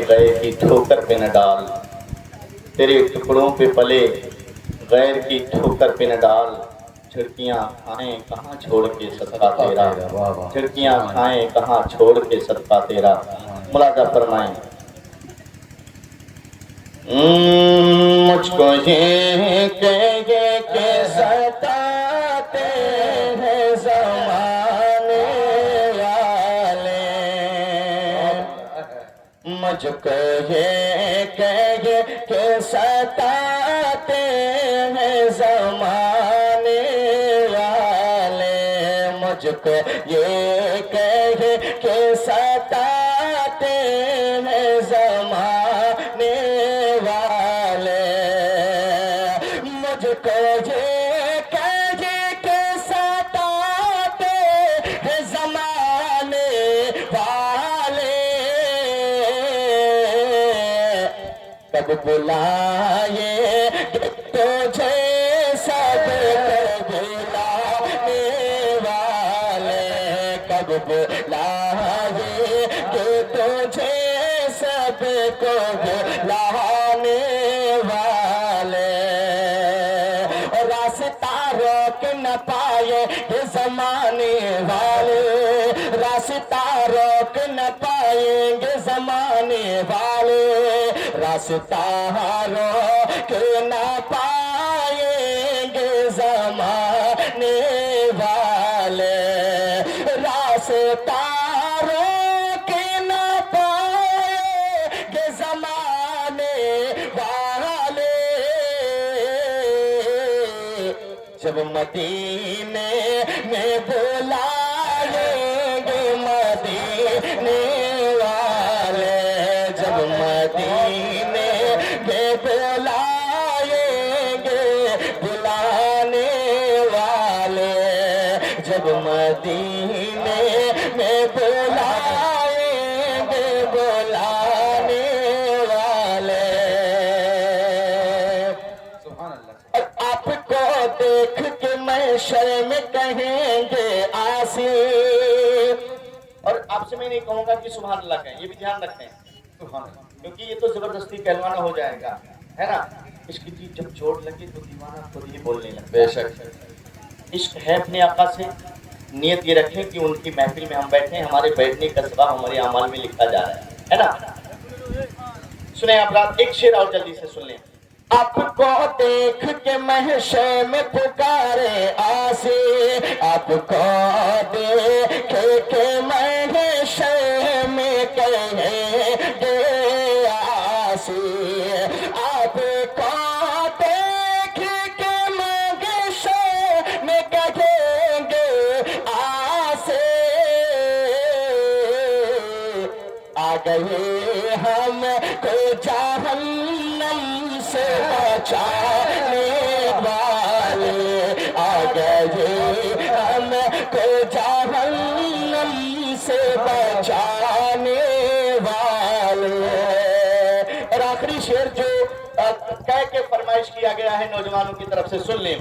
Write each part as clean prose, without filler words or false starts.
غیر کی ٹھوکر پہ نہ ڈال، تیرے ٹکڑوں پہ پلے غیر کی ٹھوکر پہ نہ ڈال، جھڑکیاں کھائیں کہاں چھوڑ کے صدقہ تیرا، جھڑکیاں کھائیں کہاں چھوڑ کے صدقہ تیرا۔ ملاحظہ فرمائیں، مجھ کو یہ کہے کہ ستاتے ہیں زمانے والے، مجھ کو یہ کہے کہ ستاتے ہیں زمانے والے، مجھ کو یہ کہے کہ ستاتے ہیں زمانے والے، مجھ کو یہ کہے کہ ستاتے ہیں زمانے والے، کب بلائے تجھے سب کو بلانے والے، کب بلائے تجھے سب کو بلانے والے، راستہ روک نہ پائے یہ زمانے والے، راستہ روک نہ پائیں گے زمانے والے، راستہ روک نہ پائیں گے زمانے والے، راستہ روک نہ پائیں گے زمانے والے، جب مدینے میں بلائیں گے مدینے والے، جب مدینے میں بلائیں گے بلانے والے، جب مدینے میں بلائیں گے بلانے والے، اور آپ کو دیکھ کے محشر میں کہیں گے آسی، اور آپ سے میں نہیں کہوں گا کہ سبحان اللہ کہیں، یہ بھی دھیان رکھیں کیونکہ یہ تو زبردستی کہلوانا ہو جائے گا، ہے نا؟ عشق کی جب چوٹ لگے تو دیوانہ خود ہی بولنے لگتا ہے۔ بے شک عشق ہے اپنے آقا سے، نیت یہ رکھیں کہ ان کی محفل میں ہم بیٹھیں، ہمارے بیٹھنے کا ثواب ہمارے اعمال میں لکھا جا رہا ہے نا؟ سنیں آپ رات ایک شعر اور جلدی سے سن لیں، آپ کو دیکھ کے محشر میں پکارے آسی، آپ کو دیکھ کے محشر میں کہیں گے آسی، آپ کو دیکھ کے محشر میں کہیں گے آسی، آ گئے ہم کو جہنم سے بچانے والے، آ گئے ہم کو جہنم سے بچانے والے۔ اور آخری شعر جو کہہ کے فرمائش کیا گیا ہے نوجوانوں کی طرف سے، سن لیں،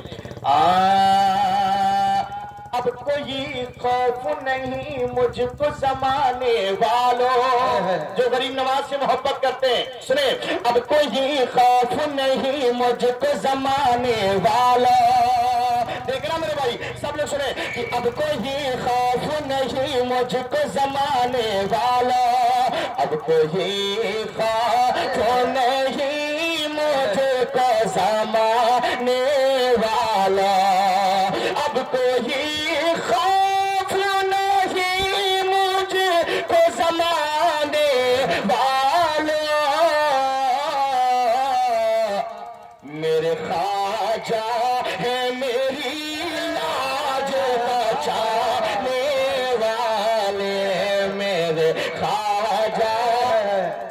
اب کوئی خوف نہیں مجھ کو زمانے والوں، جو غریب نواز سے محبت کرتے ہیں سنیں، اب کوئی خوف نہیں مجھ کو زمانے والوں، دیکھنا میرے بھائی سب لوگ سنیں کہ اب کوئی خوف نہیں مجھ کو زمانے والوں، اب کوئی خوف نہیں مجھ کو زمانے والا، اب کوئی خوف نہیں مجھ کو زمانے والا، میرے خواجہ ہے میری لاج بچانے والے، میرے خواجہ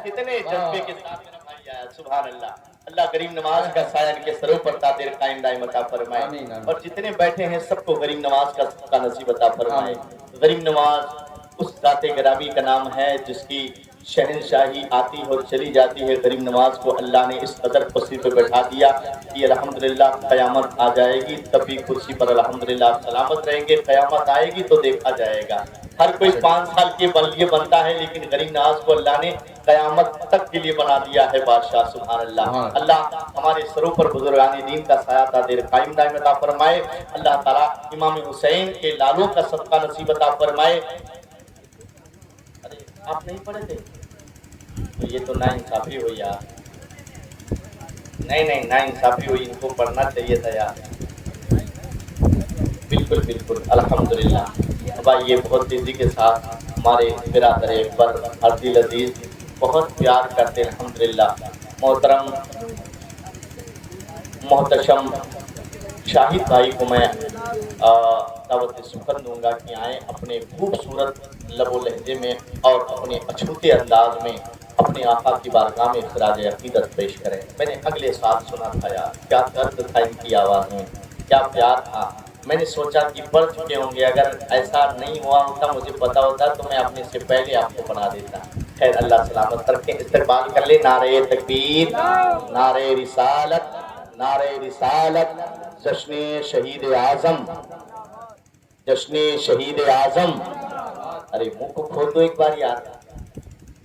کتنے جذبے کے ساتھ میرا بھائی آیا، سبحان اللہ۔ اللہ غریب نواز کا سایہ ان کے سروں پر دائر قائم دائم عطا فرمائے، اور جتنے بیٹھے ہیں سب کو غریب نواز کا صدقہ نصیب عطا فرمائے۔ غریب نواز اس ذات گرامی کا نام ہے جس کی شہنشاہی آتی اور چلی جاتی ہے۔ غریب نواز کو اللہ نے اس قدر کرسی پہ بیٹھا دیا کہ الحمدللہ قیامت آ جائے گی تب بھی کرسی پر الحمدللہ سلامت رہیں گے، قیامت آئے گی تو دیکھا جائے گا۔ ہر کوئی 5 سال کے لیے بنتا ہے، لیکن غریب نواز کو اللہ نے قیامت تک کے لیے بنا دیا ہے بادشاہ۔ سبحان اللہ۔ اللہ ہمارے سروں پر بزرگان دین کا سایہ دیر قائم دائم عطا فرمائے۔ اللہ تعالیٰ امام حسین کے لالوں کا صدقہ نصیب عطا فرمائے۔ ارے آپ نہیں پڑھے تھے تو یہ تو ناانصافی ہوئی یار، نہیں ناانصافی ہوئی، ان کو پڑھنا چاہیے تھا یار۔ بالکل بالکل الحمدللہ۔ اب یہ بہت تیزی کے ساتھ ہمارے برادر اکبر عبد العزیز بہت پیار کرتے ہیں الحمدللہ۔ محترم محتشم شاہد بھائی کو میں دعوت سخن دوں گا کہ آئیں اپنے خوبصورت لب و لہجے میں اور اپنے اچھوتے انداز میں اپنے آقا کی بارگاہ میں خراج عقیدت پیش کریں۔ میں نے اگلے سال سنا تھا یار، کیا درد تھا ان کی آواز میں، کیا پیار تھا۔ میں نے سوچا کہ پڑھ چکے ہوں گے، اگر ایسا نہیں ہوا ہوتا مجھے پتا ہوتا تو میں اپنے سے پہلے آپ کو پڑھا دیتا۔ خیر اللہ سلامت رکھیں، استقبال کر لیں۔ نعرہ تکبیر، نعرہ رسالت، نعرہ رسالت، جشن شہید اعظم، جشن شہید اعظم۔ ارے منہ کو کھول دو ایک بار یار،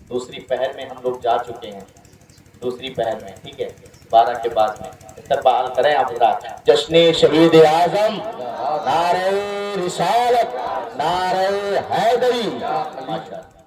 دوسری پہر میں ہم لوگ جا چکے ہیں، دوسری پہر میں، ٹھیک ہے، 12 کے بعد میں استقبال کریں آپ حضرات۔ جشن شہید اعظم، نعرہ رسالت، نعرہ حیدری۔ ماشاءاللہ۔